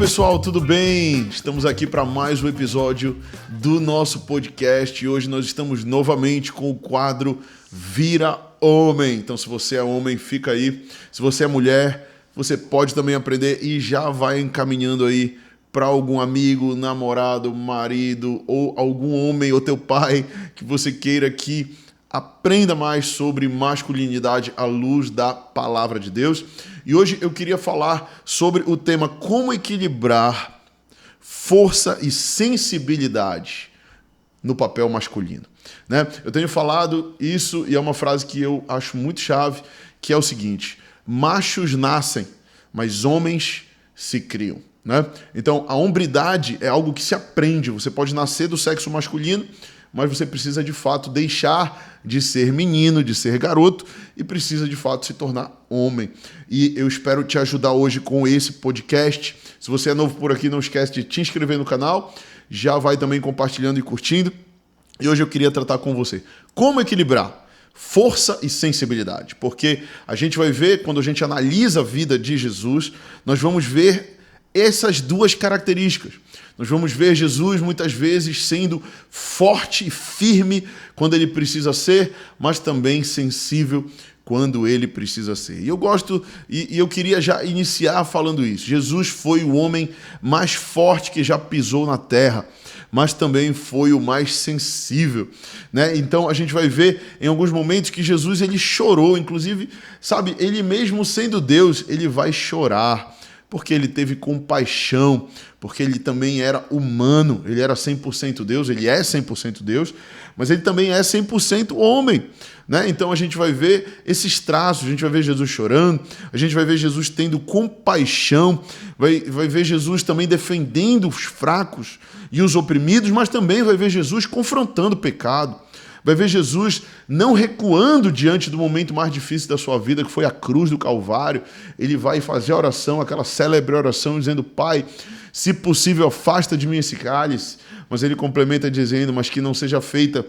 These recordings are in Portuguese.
pessoal, tudo bem? Estamos aqui para mais um episódio do nosso podcast e hoje nós estamos novamente com o quadro Vira Homem. Então, se você é homem, fica aí. Se você é mulher, você pode também aprender e já vai encaminhando aí para algum amigo, namorado, marido ou algum homem ou teu pai que você queira que aprenda mais sobre masculinidade à luz da palavra de Deus. E hoje eu queria falar sobre o tema como equilibrar força e sensibilidade no papel masculino, né? Eu tenho falado isso e é uma frase que eu acho muito chave, que é o seguinte: machos nascem, mas homens se criam, né? Então, a hombridade é algo que se aprende. Você pode nascer do sexo masculino, mas você precisa, de fato, deixar de ser menino, de ser garoto e precisa, de fato, se tornar homem. E eu espero te ajudar hoje com esse podcast. Se você é novo por aqui, não esquece de te inscrever no canal. Já vai também compartilhando e curtindo. E hoje eu queria tratar com você como equilibrar força e sensibilidade. Porque a gente vai ver, quando a gente analisa a vida de Jesus, nós vamos ver essas duas características. Nós vamos ver Jesus muitas vezes sendo forte e firme quando ele precisa ser, mas também sensível quando ele precisa ser. E eu gosto, e eu queria já iniciar falando isso. Jesus foi o homem mais forte que já pisou na terra, mas também foi o mais sensível, né? Então a gente vai ver em alguns momentos que Jesus ele chorou, inclusive, sabe, ele mesmo sendo Deus, ele vai chorar, porque ele teve compaixão, porque ele também era humano, ele era 100% Deus, ele é 100% Deus, mas ele também é 100% homem, né? Então a gente vai ver esses traços, a gente vai ver Jesus chorando, a gente vai ver Jesus tendo compaixão, vai ver Jesus também defendendo os fracos e os oprimidos, mas também vai ver Jesus confrontando o pecado. Vai ver Jesus não recuando diante do momento mais difícil da sua vida, que foi a cruz do Calvário. Ele vai fazer a oração, aquela célebre oração, dizendo: Pai, se possível, afasta de mim esse cálice. Mas ele complementa dizendo: mas que não seja feita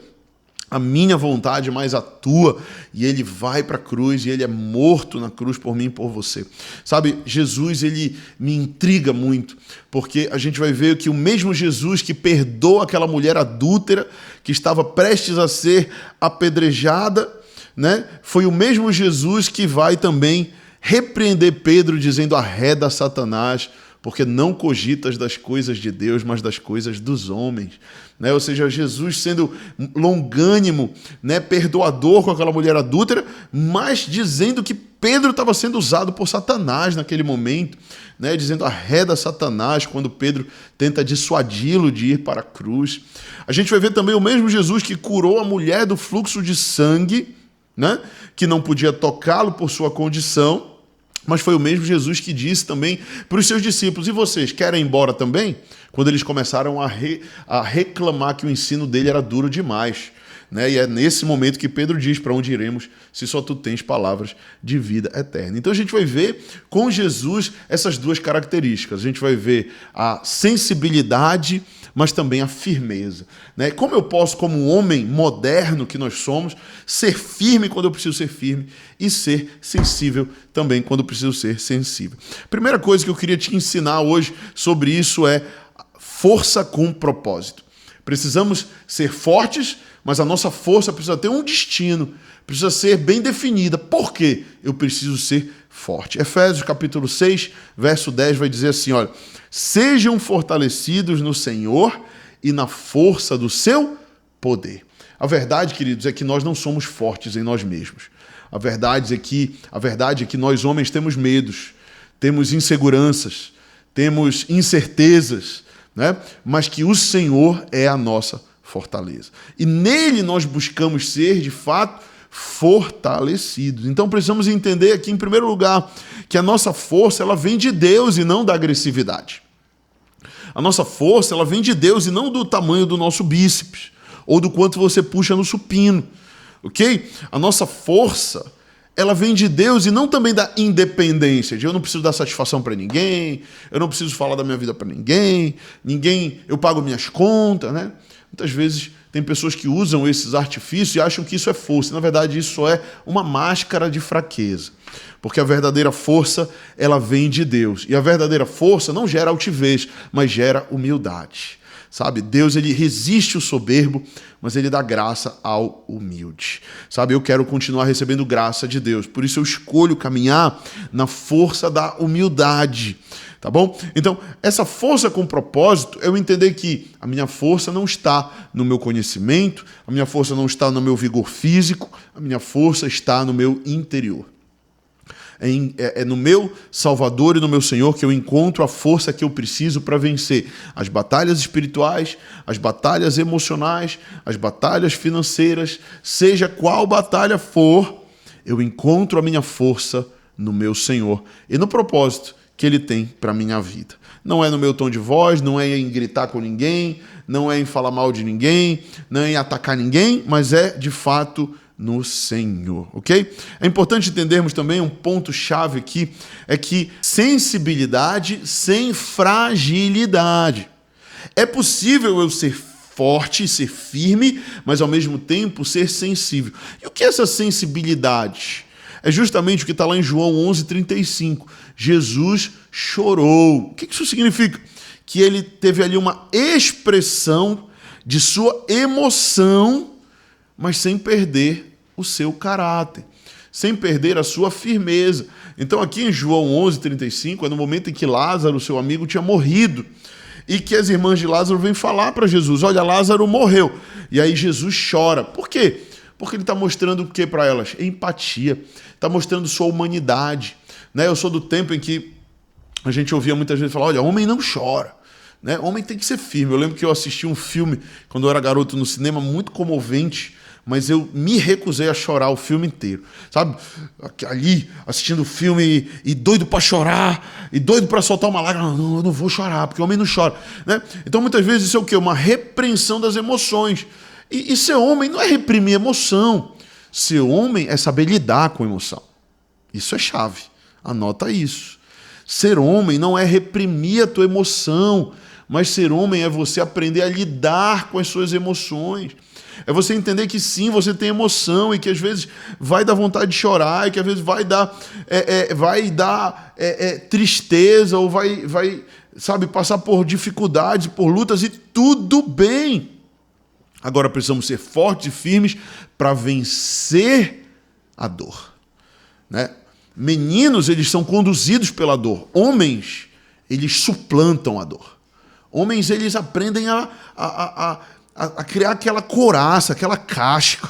a minha vontade, mas a tua. E ele vai para a cruz e ele é morto na cruz por mim e por você. Sabe, Jesus, ele me intriga muito, porque a gente vai ver que o mesmo Jesus que perdoa aquela mulher adúltera, que estava prestes a ser apedrejada, né, foi o mesmo Jesus que vai também repreender Pedro, dizendo: arreda Satanás, porque não cogitas das coisas de Deus, mas das coisas dos homens. Né? Ou seja, Jesus sendo longânimo, né, perdoador com aquela mulher adúltera, mas dizendo que Pedro estava sendo usado por Satanás naquele momento, né, dizendo: arreda Satanás, quando Pedro tenta dissuadi-lo de ir para a cruz. A gente vai ver também o mesmo Jesus que curou a mulher do fluxo de sangue, né, que não podia tocá-lo por sua condição, mas foi o mesmo Jesus que disse também para os seus discípulos: e vocês querem ir embora também? Quando eles começaram a reclamar que o ensino dele era duro demais, né? E é nesse momento que Pedro diz: para onde iremos se só tu tens palavras de vida eterna? Então a gente vai ver com Jesus essas duas características. A gente vai ver a sensibilidade, mas também a firmeza, né? Como eu posso, como um homem moderno que nós somos, ser firme quando eu preciso ser firme e ser sensível também quando eu preciso ser sensível. Primeira coisa que eu queria te ensinar hoje sobre isso é força com propósito. Precisamos ser fortes, mas a nossa força precisa ter um destino, precisa ser bem definida. Por quê? Eu preciso ser forte. Efésios capítulo 6, verso 10 vai dizer assim, olha: sejam fortalecidos no Senhor e na força do seu poder. A verdade, queridos, é que nós não somos fortes em nós mesmos. A verdade é que nós homens temos medos, temos inseguranças, temos incertezas, né? Mas que o Senhor é a nossa fortaleza. E nele nós buscamos ser, de fato, fortalecidos. Então precisamos entender aqui, em primeiro lugar, que a nossa força ela vem de Deus e não da agressividade. A nossa força ela vem de Deus e não do tamanho do nosso bíceps ou do quanto você puxa no supino, ok? A nossa força ela vem de Deus e não também da independência, de eu não preciso dar satisfação para ninguém, eu não preciso falar da minha vida para ninguém, eu pago minhas contas, né? Muitas vezes Tem pessoas que usam esses artifícios e acham que isso é força. Na verdade, isso é uma máscara de fraqueza. Porque a verdadeira força, ela vem de Deus. E a verdadeira força não gera altivez, mas gera humildade. Sabe, Deus, ele resiste o soberbo, mas ele dá graça ao humilde. Sabe, eu quero continuar recebendo graça de Deus. Por isso eu escolho caminhar na força da humildade. Tá bom? Então, essa força com propósito, eu entender que a minha força não está no meu conhecimento, a minha força não está no meu vigor físico, a minha força está no meu interior. É no meu Salvador e no meu Senhor que eu encontro a força que eu preciso para vencer as batalhas espirituais, as batalhas emocionais, as batalhas financeiras, seja qual batalha for, eu encontro a minha força no meu Senhor e no propósito que Ele tem para a minha vida. Não é no meu tom de voz, não é em gritar com ninguém, não é em falar mal de ninguém, não é em atacar ninguém, mas é, de fato, no Senhor, ok? É importante entendermos também um ponto-chave aqui, é que sensibilidade sem fragilidade. É possível eu ser forte, ser firme, mas ao mesmo tempo ser sensível. E o que é essa sensibilidade? É justamente o que está lá em João 11:35. Jesus chorou. O que isso significa? Que ele teve ali uma expressão de sua emoção, mas sem perder o seu caráter, sem perder a sua firmeza. Então aqui em João 11:35 é no momento em que Lázaro, seu amigo, tinha morrido e que as irmãs de Lázaro vêm falar para Jesus, olha, Lázaro morreu. E aí Jesus chora. Por quê? Porque ele está mostrando o que para elas? Empatia, está mostrando sua humanidade. Né? Eu sou do tempo em que a gente ouvia muitas vezes falar, olha, homem não chora. Né? Homem tem que ser firme. Eu lembro que eu assisti um filme, quando eu era garoto no cinema, muito comovente, mas eu me recusei a chorar o filme inteiro. Sabe? Ali, assistindo o filme e doido para chorar, e doido para soltar uma lágrima. Não, eu não vou chorar, porque o homem não chora. Né? Então, muitas vezes, isso é o quê? Uma repreensão das emoções. E ser homem não é reprimir emoção. Ser homem é saber lidar com emoção. Isso é chave. Anota isso. Ser homem não é reprimir a tua emoção, mas ser homem é você aprender a lidar com as suas emoções. É você entender que sim, você tem emoção e que às vezes vai dar vontade de chorar e que às vezes vai dar tristeza ou vai, sabe, passar por dificuldades, por lutas e tudo bem. Agora precisamos ser fortes e firmes para vencer a dor. Né? Meninos, eles são conduzidos pela dor. Homens, eles suplantam a dor. Homens, eles aprendem a criar aquela couraça, aquela casca.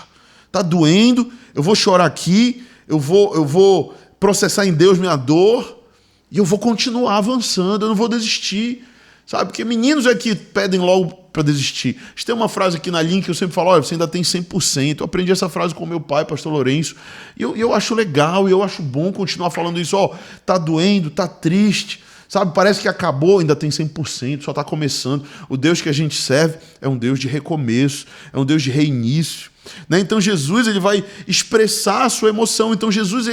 Tá doendo, eu vou chorar aqui, eu vou processar em Deus minha dor e eu vou continuar avançando, eu não vou desistir. Sabe? Porque meninos é que pedem logo para desistir. A gente tem uma frase aqui na linha que eu sempre falo, olha, você ainda tem 100%. Eu aprendi essa frase com meu pai, pastor Lourenço, e eu acho legal, e eu acho bom continuar falando isso. Ó, tá doendo, tá triste, sabe? Parece que acabou, ainda tem 100%, só está começando. O Deus que a gente serve é um Deus de recomeço, é um Deus de reinício. Né? Então Jesus, ele vai expressar a sua emoção. Então Jesus,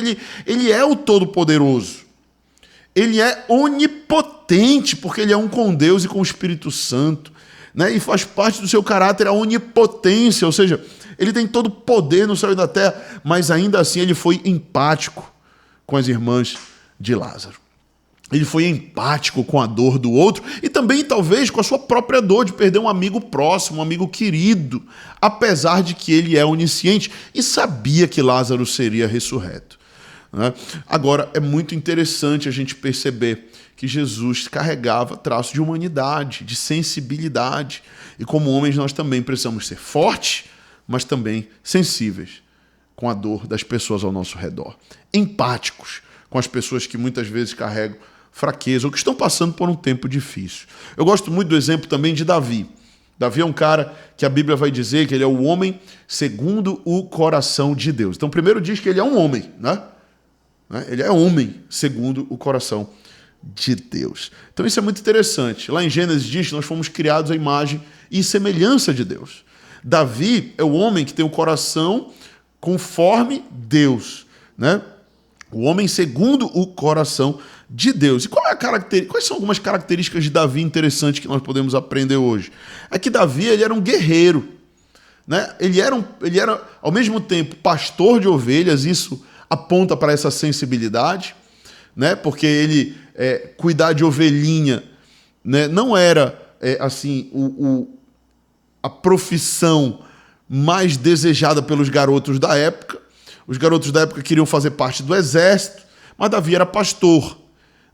ele é o Todo-Poderoso. Ele é onipotente, porque ele é um com Deus e com o Espírito Santo. Né? E faz parte do seu caráter a onipotência, ou seja, ele tem todo o poder no céu e na terra, mas ainda assim ele foi empático com as irmãs de Lázaro. Ele foi empático com a dor do outro e também, talvez, com a sua própria dor de perder um amigo próximo, um amigo querido, apesar de que ele é onisciente e sabia que Lázaro seria ressurreto. Né? Agora, é muito interessante a gente perceber que Jesus carregava traços de humanidade, de sensibilidade. E como homens, nós também precisamos ser fortes, mas também sensíveis com a dor das pessoas ao nosso redor. Empáticos com as pessoas que muitas vezes carregam fraqueza ou que estão passando por um tempo difícil. Eu gosto muito do exemplo também de Davi. Davi é um cara que a Bíblia vai dizer que ele é o homem segundo o coração de Deus. Então, primeiro diz que ele é um homem, né? Ele é homem segundo o coração de Deus. Então isso é muito interessante. Lá em Gênesis diz que nós fomos criados à imagem e semelhança de Deus. Davi é o homem que tem o coração conforme Deus, né? O homem segundo o coração de Deus. E quais são algumas características de Davi interessantes que nós podemos aprender hoje? É que Davi, ele era um guerreiro. né? Ele era, ao mesmo tempo, pastor de ovelhas, isso aponta para essa sensibilidade, né? Porque ele cuidar de ovelhinha, né? Não era assim a profissão mais desejada pelos garotos da época. Os garotos da época queriam fazer parte do exército, mas Davi era pastor,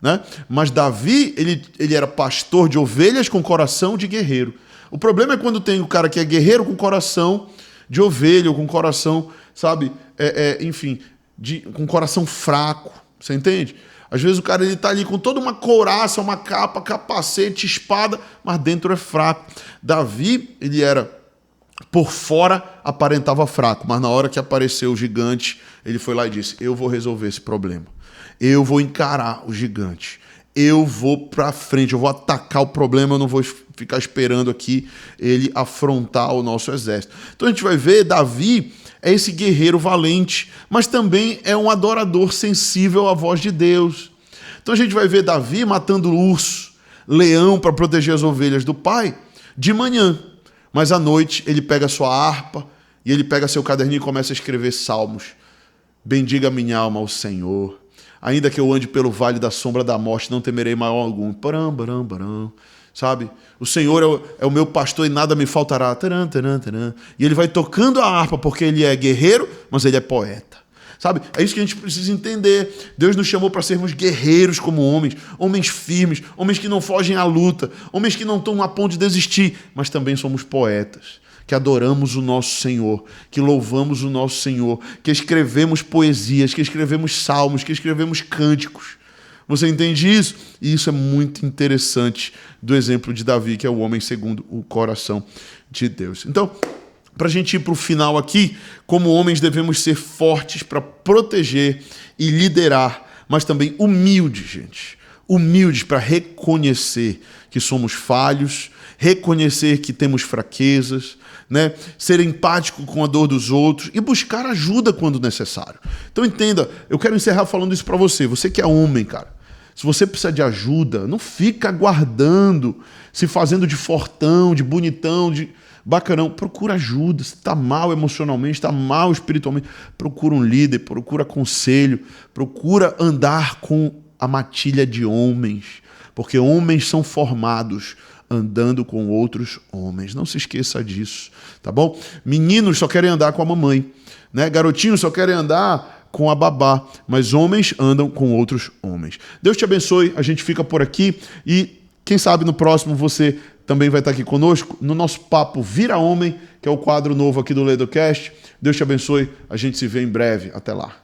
né? Mas Davi, ele era pastor de ovelhas com coração de guerreiro. O problema é quando tem o cara que é guerreiro com coração de ovelha, ou com coração, sabe, enfim, com coração fraco, você entende? Às vezes o cara ele tá ali com toda uma couraça, uma capa, capacete, espada, mas dentro é fraco. Davi, ele era, por fora, aparentava fraco, mas na hora que apareceu o gigante, ele foi lá e disse: eu vou resolver esse problema. Eu vou encarar o gigante. Eu vou pra frente, eu vou atacar o problema, eu não vou ficar esperando aqui ele afrontar o nosso exército. Então a gente vai ver, Davi é esse guerreiro valente, mas também é um adorador sensível à voz de Deus. Então a gente vai ver Davi matando urso, leão para proteger as ovelhas do pai de manhã, mas à noite ele pega a sua harpa e ele pega seu caderninho e começa a escrever salmos. Bendiga minha alma ao Senhor. Ainda que eu ande pelo vale da sombra da morte, não temerei mal algum. Param, param, param. Sabe? O Senhor é o meu pastor e nada me faltará. Taran, taran, taran. E ele vai tocando a harpa porque ele é guerreiro, mas ele é poeta. Sabe? É isso que a gente precisa entender. Deus nos chamou para sermos guerreiros como homens, homens firmes, homens que não fogem à luta, homens que não estão a ponto de desistir, mas também somos poetas, que adoramos o nosso Senhor, que louvamos o nosso Senhor, que escrevemos poesias, que escrevemos salmos, que escrevemos cânticos. Você entende isso? E isso é muito interessante do exemplo de Davi, que é o homem segundo o coração de Deus. Então, para a gente ir para o final aqui, como homens devemos ser fortes para proteger e liderar, mas também humildes, gente. Humildes para reconhecer que somos falhos, reconhecer que temos fraquezas, né? Ser empático com a dor dos outros e buscar ajuda quando necessário. Então entenda, eu quero encerrar falando isso para você. Você que é homem, cara. Se você precisa de ajuda, não fica aguardando, se fazendo de fortão, de bonitão, de bacanão. Procura ajuda. Se está mal emocionalmente, está mal espiritualmente, procura um líder, procura conselho, procura andar com a matilha de homens, porque homens são formados andando com outros homens. Não se esqueça disso, tá bom? Meninos só querem andar com a mamãe, né? Garotinhos só querem andar com a babá, mas homens andam com outros homens. Deus te abençoe, a gente fica por aqui e quem sabe no próximo você também vai estar aqui conosco no nosso Papo Vira Homem, que é o quadro novo aqui do LedoCast. Deus te abençoe, a gente se vê em breve. Até lá.